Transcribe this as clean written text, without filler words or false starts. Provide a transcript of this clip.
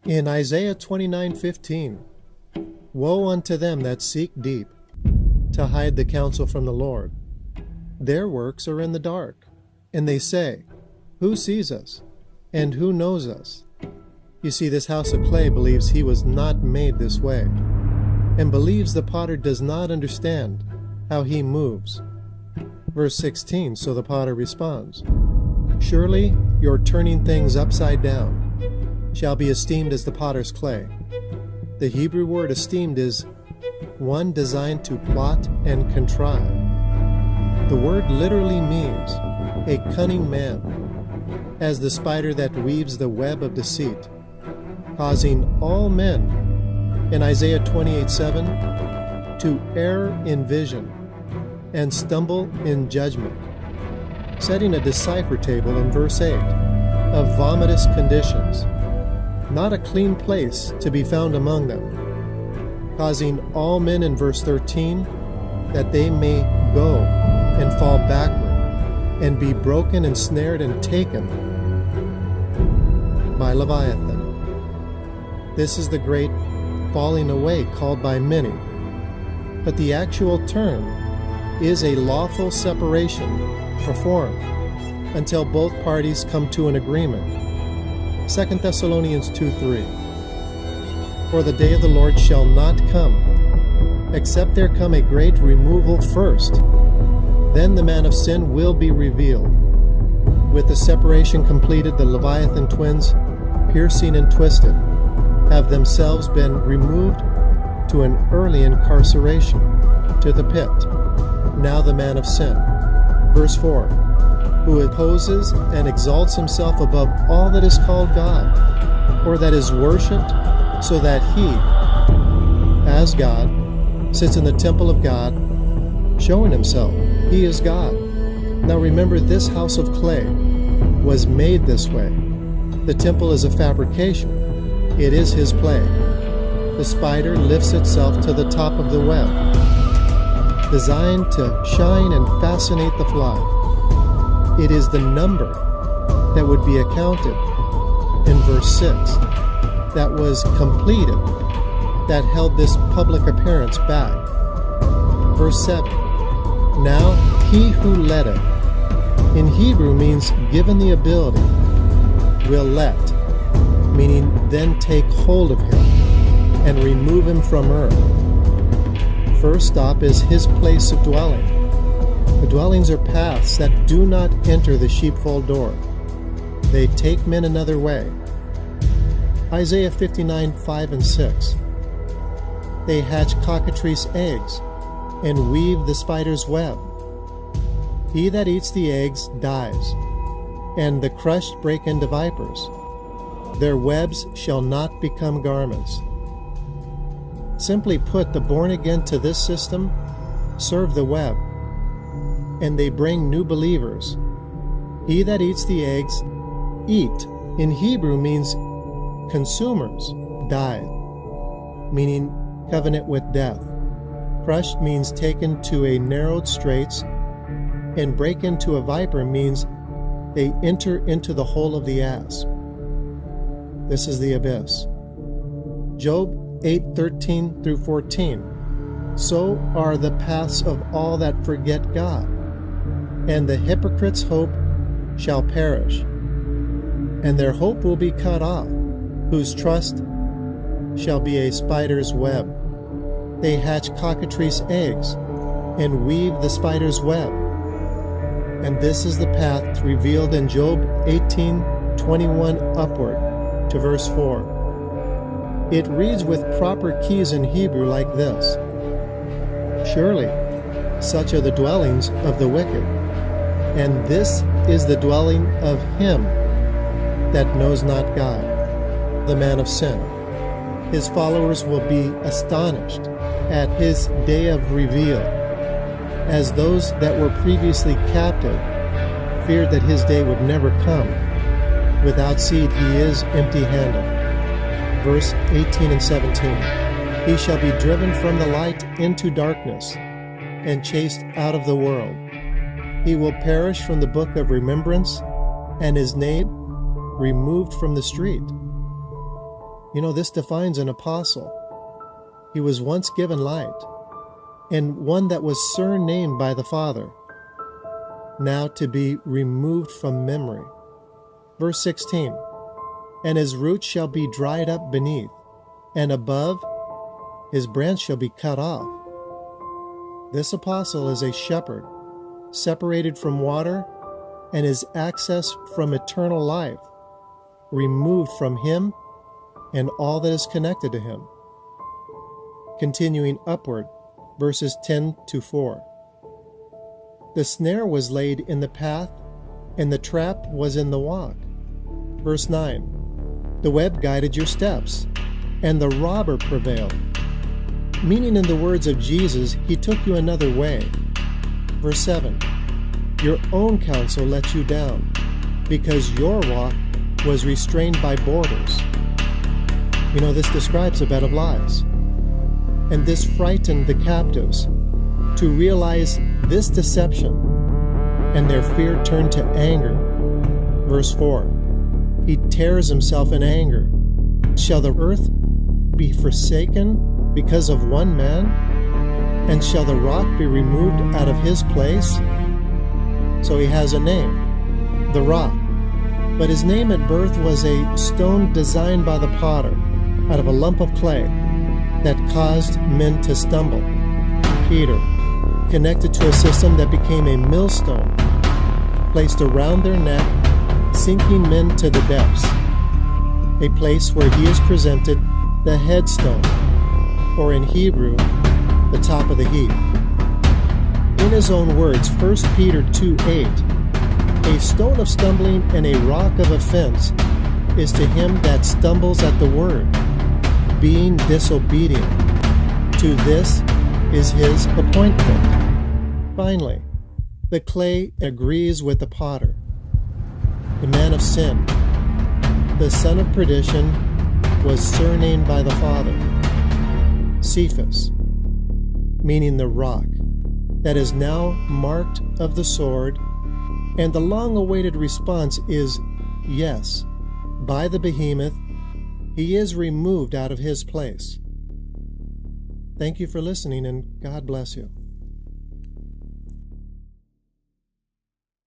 In Isaiah 29:15, woe unto them that seek deep to hide the counsel from the Lord. Their works are in the dark, and they say, who sees us, and who knows us? You see, this house of clay believes he was not made this way, and believes the potter does not understand how he moves. Verse 16, so the potter responds, surely your turning things upside down shall be esteemed as the potter's clay. The Hebrew word esteemed is one designed to plot and contrive. The word literally means a cunning man, as the spider that weaves the web of deceit, causing all men, in Isaiah 28:7, to err in vision and stumble in judgment, setting a decipher table in verse 8 of vomitous conditions, not a clean place to be found among them, causing all men in verse 13 that they may go and fall backward and be broken and snared and taken by Leviathan. This is the great falling away called by many, but the actual term is a lawful separation performed until both parties come to an agreement. 2 Thessalonians 2:3. For the day of the Lord shall not come, except there come a great removal first. Then the man of sin will be revealed. With the separation completed, the Leviathan twins, piercing and twisted, have themselves been removed to an early incarceration, to the pit. Now the man of sin. Verse 4. Who opposes and exalts himself above all that is called God, or that is worshipped, so that he, as God, sits in the temple of God, showing himself he is God. Now remember, this house of clay was made this way. The temple is a fabrication. It is his play. The spider lifts itself to the top of the web, designed to shine and fascinate the fly. It is the number that would be accounted in verse 6 that was completed that held this public appearance back. Verse 7, now he who led it, in Hebrew means given the ability, will let, meaning then take hold of him and remove him from earth. First stop is his place of dwelling. The dwellings are paths that do not enter the sheepfold door. They take men another way. Isaiah 59:5 and 6. They hatch cockatrice eggs and weave the spider's web. He that eats the eggs dies, and the crushed break into vipers. Their webs shall not become garments. Simply put, the born again to this system serve the web, and they bring new believers. He that eats the eggs, eat, in Hebrew means consumers, died, meaning covenant with death. Crushed means taken to a narrowed straits, and break into a viper means they enter into the hole of the asp. This is the abyss. Job 8:13 through 14. So are the paths of all that forget God, and the hypocrite's hope shall perish, and their hope will be cut off, whose trust shall be a spider's web. They hatch cockatrice eggs and weave the spider's web. And this is the path revealed in Job 18:21 upward to verse 4. It reads with proper keys in Hebrew like this: surely such are the dwellings of the wicked, and this is the dwelling of him that knows not God, the man of sin. His followers will be astonished at his day of reveal, as those that were previously captive feared that his day would never come. Without seed he is empty-handed. Verse 18 and 17. He shall be driven from the light into darkness, and chased out of the world. He will perish from the book of remembrance, and his name removed from the street. This defines an apostle. He was once given light, and one that was surnamed by the Father, now to be removed from memory. Verse 16, and his roots shall be dried up beneath, and above his branch shall be cut off. This apostle is a shepherd, separated from water, and his access from eternal life, removed from him and all that is connected to him. Continuing upward, verses 10 to 4. The snare was laid in the path, and the trap was in the walk. Verse 9. The web guided your steps, and the robber prevailed. Meaning, in the words of Jesus, he took you another way. Verse 7. Your own counsel let you down, because your walk was restrained by borders. This describes a bed of lies. And this frightened the captives to realize this deception, and their fear turned to anger. Verse 4. He tears himself in anger. Shall the earth be forsaken because of one man? And shall the rock be removed out of his place? So he has a name, the Rock. But his name at birth was a stone designed by the potter out of a lump of clay that caused men to stumble. Peter, connected to a system that became a millstone, placed around their neck, sinking men to the depths. A place where he is presented the headstone, or in Hebrew, the top of the heap. In his own words, 1 Peter 2:8, a stone of stumbling and a rock of offense is to him that stumbles at the word, being disobedient. To this is his appointment. Finally, the clay agrees with the potter. The man of sin, the son of perdition, was surnamed by the Father, Cephas, meaning the rock, that is now marked of the sword, and the long-awaited response is yes. By the behemoth, he is removed out of his place. Thank you for listening, and God bless you.